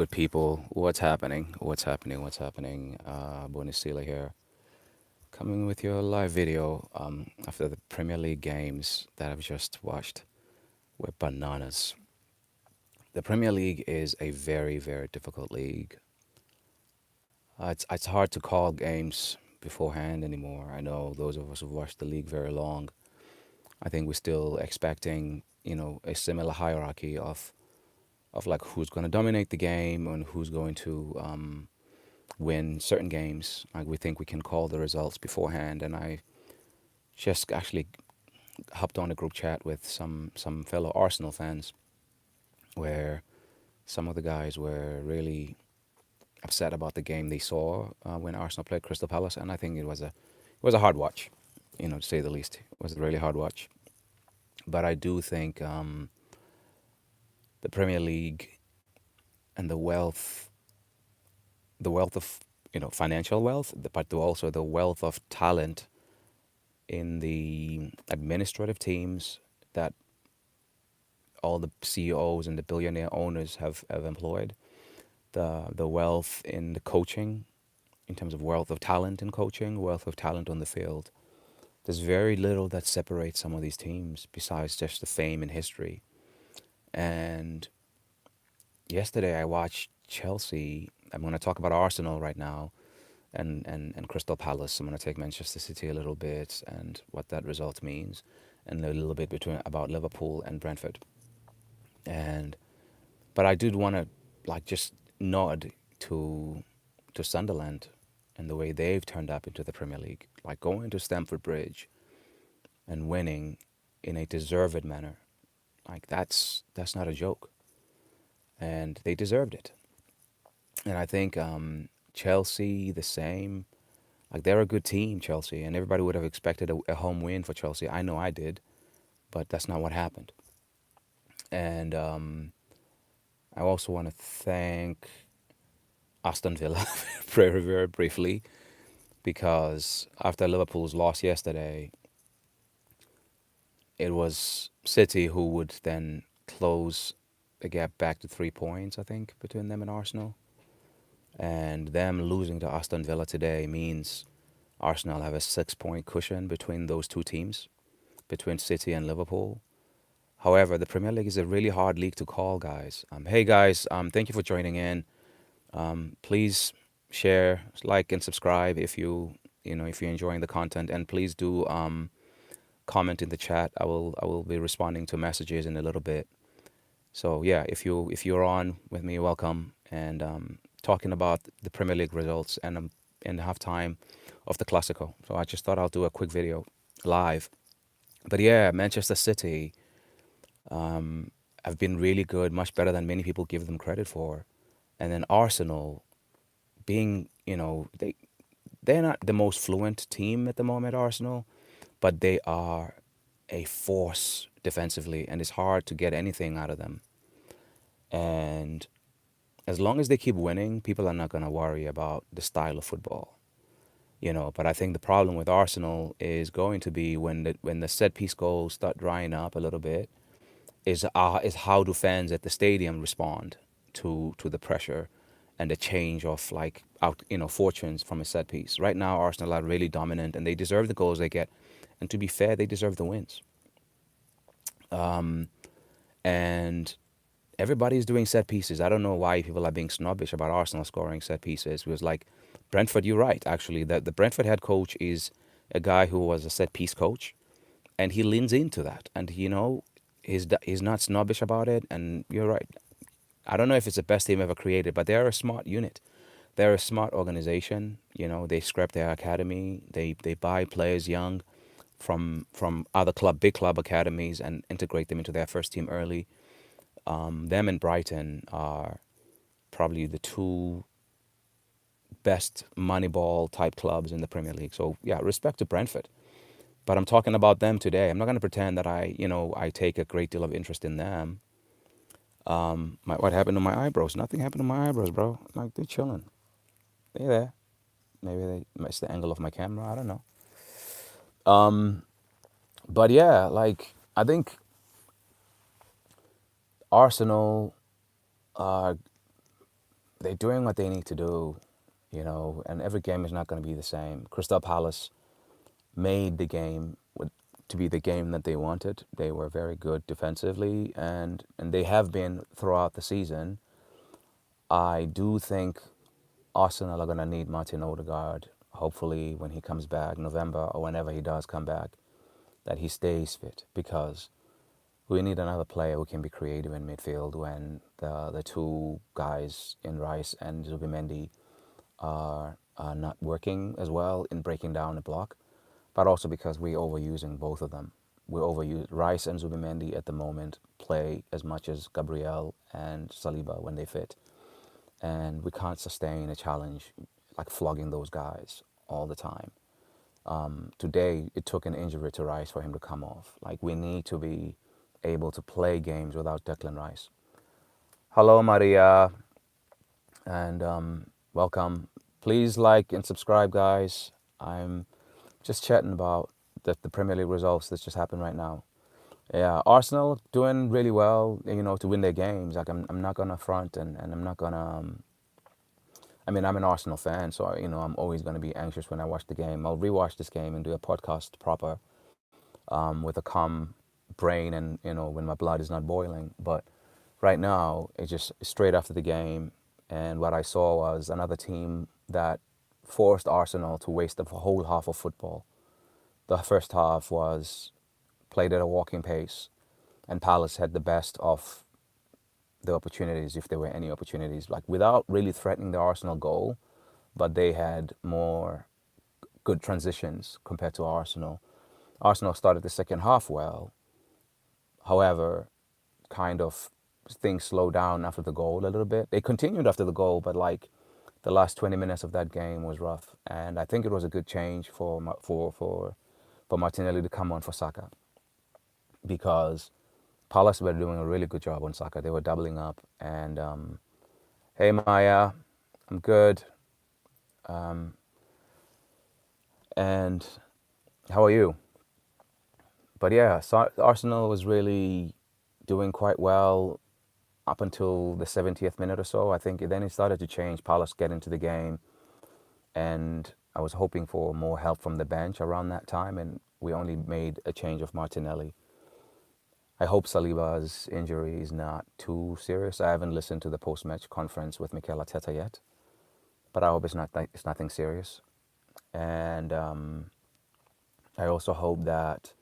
Good people, what's happening? What's happening? What's happening? Bonistila here, coming with your live video after the Premier League games that I've just watched were bananas. The Premier League is a very, very difficult league. It's hard to call games beforehand anymore. I know those of us who've watched the league very long. I think we're still expecting, a similar hierarchy of like who's going to dominate the game and who's going to win certain games. Like we think we can call the results beforehand. And I just actually hopped on a group chat with some fellow Arsenal fans, where some of the guys were really upset about the game they saw when Arsenal played Crystal Palace, and I think it was a hard watch, to say the least. It was a really hard watch. But I do think the Premier League and the wealth of financial wealth, but also the wealth of talent in the administrative teams that all the CEOs and the billionaire owners have employed, the wealth in the coaching, in terms of wealth of talent in coaching, wealth of talent on the field. There's very little that separates some of these teams besides just the fame and history. And yesterday I watched Chelsea. I'm going to talk about Arsenal right now, and Crystal Palace. I'm going to take Manchester City a little bit and what that result means, and a little bit between about Liverpool and Brentford. And but I did want to like just nod to Sunderland and the way they've turned up into the Premier League, like going to Stamford Bridge and winning in a deserved manner. Like that's not a joke, and they deserved it. And I think Chelsea the same. Like they're a good team, Chelsea, and everybody would have expected a home win for Chelsea. I know I did, but that's not what happened. And I also want to thank Aston Villa very, very briefly, because after Liverpool's loss yesterday, it was City who would then close the gap back to 3 points, I think, between them and Arsenal. And them losing to Aston Villa today means Arsenal have a 6 point cushion between those two teams, between City and Liverpool. However, the Premier League is a really hard league to call, guys. Hey, guys, thank you for joining in. Please share, like, and subscribe if you're enjoying the content, and please do comment in the chat. I will be responding to messages in a little bit. So yeah, if you're on with me, welcome, and talking about the Premier League results and in the halftime of the Clasico. So I just thought I'll do a quick video live. But yeah, Manchester City have been really good, much better than many people give them credit for. And then Arsenal being, they're not the most fluent team at the moment, Arsenal, but they are a force defensively, and it's hard to get anything out of them. And as long as they keep winning, people are not going to worry about the style of football, But I think the problem with Arsenal is going to be when the set piece goals start drying up a little bit, is how do fans at the stadium respond to the pressure and the change of like out fortunes from a set piece. Right now, Arsenal are really dominant, and they deserve the goals they get. And to be fair, they deserve the wins. And everybody's doing set pieces. I don't know why people are being snobbish about Arsenal scoring set pieces. It was like Brentford, you're right, actually. The Brentford head coach is a guy who was a set piece coach, and he leans into that. And, he's not snobbish about it. And you're right. I don't know if it's the best team ever created, but they're a smart unit. They're a smart organization. They scrap their academy. They buy players young from other big club academies, and integrate them into their first team early. Them and Brighton are probably the two best Moneyball type clubs in the Premier League. So yeah, respect to Brentford. But I'm talking about them today. I'm not going to pretend that I take a great deal of interest in them. What happened to my eyebrows? Nothing happened to my eyebrows, bro. Like they're chilling. They're there. Maybe they missed the angle of my camera. I don't know. But yeah, like I think Arsenal are they're doing what they need to do, and every game is not going to be the same. Crystal Palace made the game to be the game that they wanted. They were very good defensively, and they have been throughout the season. I do think Arsenal are going to need Martin Odegaard, hopefully when he comes back, November or whenever he does come back, that he stays fit, because we need another player who can be creative in midfield when the two guys in Rice and Zubimendi are not working as well in breaking down the block, but also because we're overusing both of them. We overuse Rice and Zubimendi at the moment play as much as Gabriel and Saliba when they fit, and we can't sustain a challenge like flogging those guys all the time. Today, it took an injury to Rice for him to come off. Like, we need to be able to play games without Declan Rice. Hello, Maria, and welcome. Please like and subscribe, guys. I'm just chatting about the Premier League results that just happened right now. Yeah, Arsenal doing really well, to win their games. Like, I'm not gonna front, and I'm not gonna. I mean, I'm an Arsenal fan, so I'm always gonna be anxious when I watch the game. I'll rewatch this game and do a podcast proper, with a calm brain, and when my blood is not boiling. But right now, it's just straight after the game, and what I saw was another team that forced Arsenal to waste a whole half of football. The first half was played at a walking pace, and Palace had the best of the opportunities, if there were any opportunities, like without really threatening the Arsenal goal, but they had more good transitions compared to Arsenal. Arsenal started the second half well. However, kind of things slowed down after the goal a little bit. They continued after the goal, but like the last 20 minutes of that game was rough. And I think it was a good change for Martinelli to come on for Saka, because Palace were doing a really good job on Saka. They were doubling up. And hey, Maya, I'm good. And how are you? But yeah, so Arsenal was really doing quite well up until the 70th minute or so. I think then it started to change. Palace get into the game, and I was hoping for more help from the bench around that time, and we only made a change of Martinelli. I hope Saliba's injury is not too serious. I haven't listened to the post-match conference with Mikel Arteta yet, but I hope it's nothing serious. And I also hope that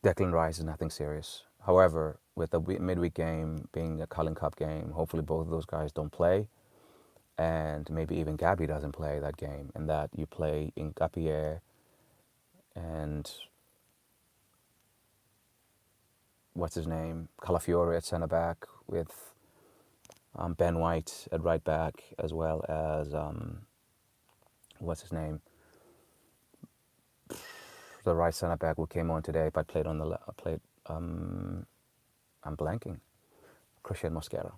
Declan Rice is nothing serious. However, with the midweek game being a Carling Cup game, hopefully both of those guys don't play, and maybe even Gabby doesn't play that game, and that you play Ngapié and what's his name, Calafiore at centre back, with Ben White at right back, as well as what's his name, the right centre back who came on today but played on the played. I'm blanking. Christian Mosquera.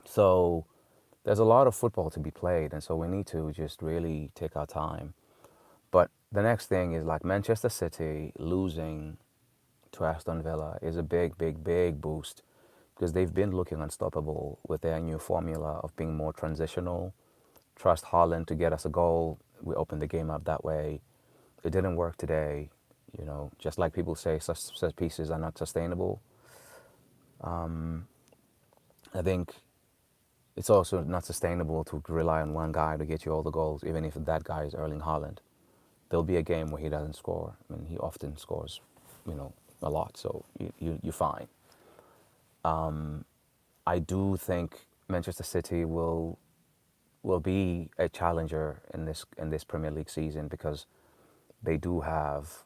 So there's a lot of football to be played, and so we need to just really take our time. But the next thing is, like, Manchester City losing to Aston Villa is a big, big, big boost, because they've been looking unstoppable with their new formula of being more transitional. Trust Haaland to get us a goal. We opened the game up that way. It didn't work today. Just like people say, such pieces are not sustainable. I think it's also not sustainable to rely on one guy to get you all the goals, even if that guy is Erling Haaland. There'll be a game where he doesn't score. I mean, he often scores, a lot, so you're fine. I do think Manchester City will be a challenger in this Premier League season, because they do have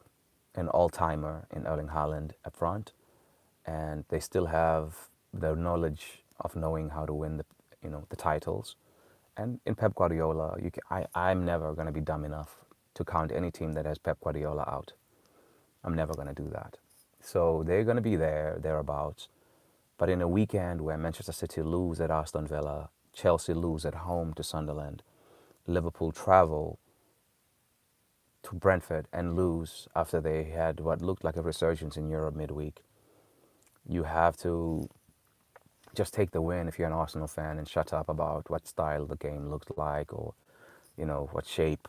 an all-timer in Erling Haaland up front, and they still have the knowledge of knowing how to win the titles. And in Pep Guardiola, I'm never going to be dumb enough to count any team that has Pep Guardiola out. I'm never going to do that. So they're going to be thereabouts. But in a weekend where Manchester City lose at Aston Villa, Chelsea lose at home to Sunderland, Liverpool travel to Brentford and lose after they had what looked like a resurgence in Europe midweek, you have to just take the win if you're an Arsenal fan and shut up about what style the game looked like, or what shape,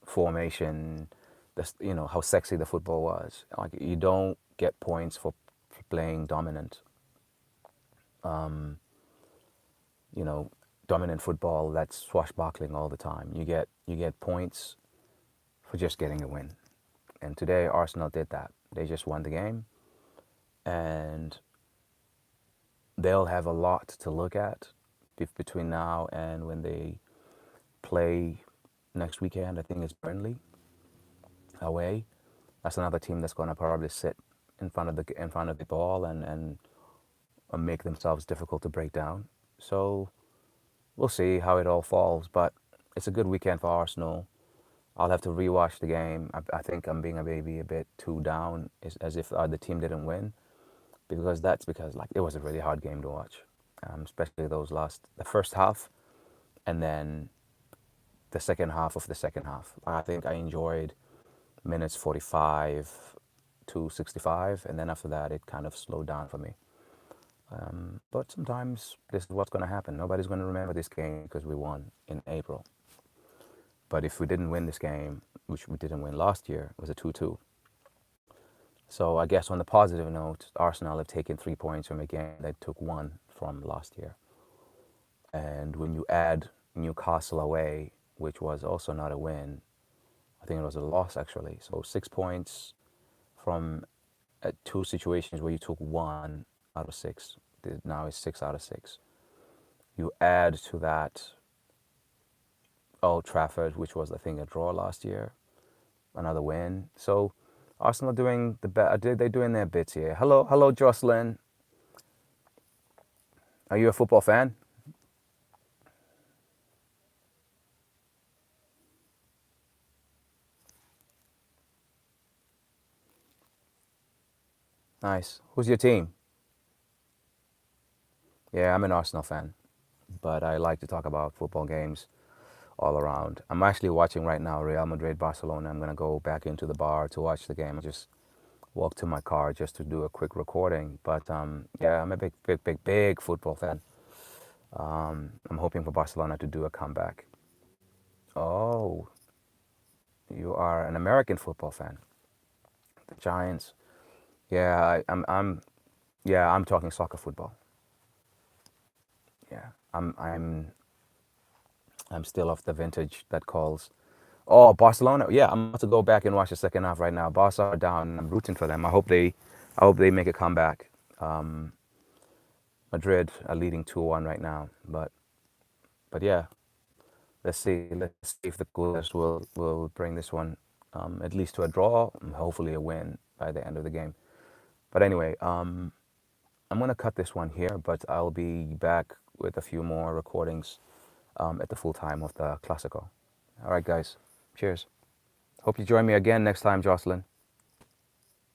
formation, how sexy the football was. Like, you don't get points for playing dominant, um, you know, dominant football that's swashbuckling all the time. You get points for just getting a win. And today Arsenal did that. They just won the game, and they'll have a lot to look at between now and when they play next weekend. I think it's Burnley away. That's another team that's going to probably sit in front of the ball and make themselves difficult to break down. So we'll see how it all falls. But it's a good weekend for Arsenal. I'll have to rewatch the game. I think I'm being maybe a bit too down, as if the team didn't win, because like it was a really hard game to watch, especially the first half, and then the second half of the second half. I think I enjoyed minutes 45 to 65, and then after that it kind of slowed down for me. But sometimes this is what's going to happen. Nobody's going to remember this game because we won in April. But if we didn't win this game, which we didn't win last year, it was a 2-2. So I guess on the positive note, Arsenal have taken 3 points from a game that took one from last year. And when you add Newcastle away, which was also not a win, I think it was a loss actually. So 6 points from two situations where you took 1 out of 6. Now it's 6 out of 6. You add to that Old Trafford, which was I think a draw last year, another win. So Arsenal doing they're doing their bits here. Hello, Jocelyn. Are you a football fan? Nice. Who's your team? Yeah, I'm an Arsenal fan, but I like to talk about football games all around. I'm actually watching right now Real Madrid Barcelona. I'm gonna go back into the bar to watch the game. I just walked to my car just to do a quick recording. But yeah, I'm a big football fan. I'm hoping for Barcelona to do a comeback. Oh, you are an American football fan. The Giants. Yeah, I'm talking soccer football. Yeah, I'm still of the vintage that calls. Oh, Barcelona. Yeah, I'm about to go back and watch the second half right now. Barca are down. I'm rooting for them. I hope they make a comeback. Um, Madrid are leading 2-1 right now, but yeah, let's see. Let's see if the coolest will bring this one at least to a draw, and hopefully a win by the end of the game. But anyway, I'm gonna cut this one here, but I'll be back with a few more recordings at the full time of the Classico. All right, guys. Cheers. Hope you join me again next time, Jocelyn.